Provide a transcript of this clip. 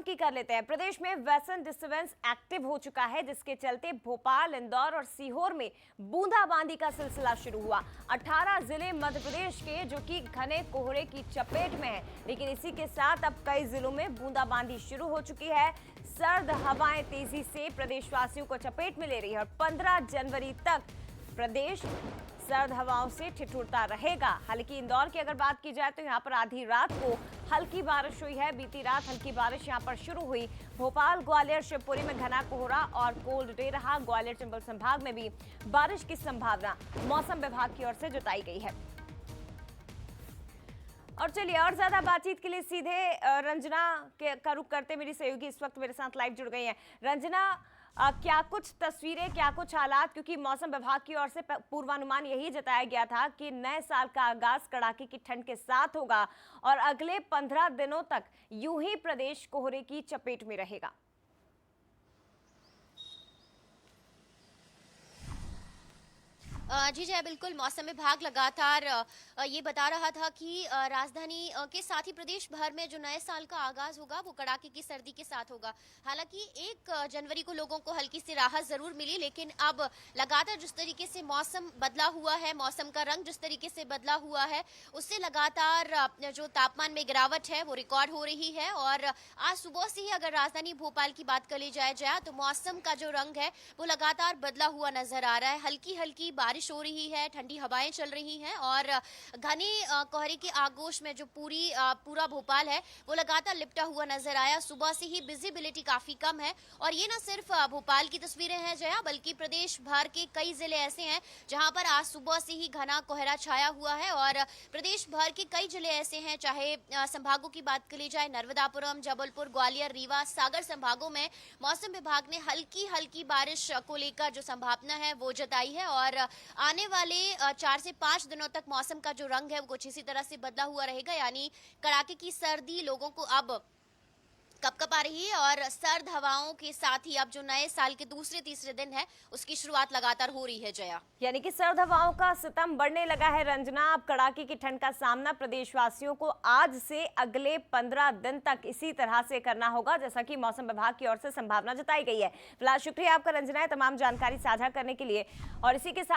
की कर लेते हैं। प्रदेश में वेस्टर्न डिस्टर्बेंस एक्टिव हो चुका है, जिसके चलते भोपाल, इंदौर और सीहोर में बूंदाबांदी का सिलसिला शुरू हुआ। 18 जिले मध्य प्रदेश के जो कि घने कोहरे की चपेट में है, लेकिन इसी के साथ अब कई जिलों में बूंदाबांदी शुरू हो चुकी है। सर्द हवाएं तेजी से प्रदेशवासियों को चपेट में ले रही है और 15 जनवरी तक प्रदेश सर्द हवाओं से ठिठुरता रहेगा। हालांकि इंदौर की अगर बात की जाए तो यहां पर आधी रात को हल्की बारिश हुई है। बीती रात हल्की बारिश यहां पर शुरू हुई। भोपाल, ग्वालियर, शिवपुरी में घना कोहरा और कोल्ड डे रहा। ग्वालियर, चंबल संभाग में भी बारिश की संभावना मौसम विभाग की ओर से जताई गई है। और चलिए और ज्यादा बातचीत के लिए सीधे रंजना का रुख करते, मेरी सहयोगी इस वक्त मेरे साथ लाइव जुड़ गई हैं। रंजना, क्या कुछ तस्वीरें, क्या कुछ हालात, क्योंकि मौसम विभाग की ओर से पूर्वानुमान यही जताया गया था कि नए साल का आगाज कड़ाके की ठंड के साथ होगा और अगले 15 दिनों तक यूं ही प्रदेश कोहरे की चपेट में रहेगा। जी जय, बिल्कुल। मौसम विभाग लगातार ये बता रहा था कि राजधानी के साथ ही प्रदेश भर में जो नए साल का आगाज होगा वो कड़ाके की सर्दी के साथ होगा। हालांकि 1 जनवरी को लोगों को हल्की सी राहत जरूर मिली, लेकिन अब लगातार जिस तरीके से मौसम बदला हुआ है, मौसम का रंग जिस तरीके से बदला हुआ है, उससे लगातार जो तापमान में गिरावट है वो रिकॉर्ड हो रही है। और आज सुबह से ही अगर राजधानी भोपाल की बात कर ली जाए तो मौसम का जो रंग है वो लगातार बदला हुआ नजर आ रहा है। हल्की हल्की बारिश हो रही है, ठंडी हवाएं चल रही हैं और घने कोहरे के आगोश में जो पूरा भोपाल है वो लगातार लिपटा हुआ नजर आया। सुबह से ही विजिबिलिटी काफी कम है और ये ना सिर्फ भोपाल की तस्वीरें हैं जया, बल्कि प्रदेश भर के कई जिले ऐसे हैं जहां पर आज सुबह से ही घना कोहरा छाया हुआ है। और प्रदेश भर के कई जिले ऐसे हैं, चाहे संभागों की बात कर ली जाए, नर्मदापुरम, जबलपुर, ग्वालियर, रीवा, सागर संभागों में मौसम विभाग ने हल्की हल्की बारिश को लेकर जो संभावना है वो जताई है। और आने वाले 4 से 5 दिनों तक मौसम का जो रंग है वो कुछ इसी तरह से बदला हुआ रहेगा, यानी कड़ाके की सर्दी लोगों को अब कपकपा रही है और सर्द हवाओं के साथ ही अब जो नए साल के दूसरे तीसरे दिन है उसकी शुरुआत लगातार हो रही है जया। यानी कि सर्द हवाओं का सितम बढ़ने लगा है रंजना। अब कड़ाके की ठंड का सामना प्रदेशवासियों को आज से अगले 15 दिन तक इसी तरह से करना होगा, जैसा कि मौसम विभाग की ओर से संभावना जताई गई है। फिलहाल शुक्रिया आपका रंजना, तमाम जानकारी साझा करने के लिए। और इसी के साथ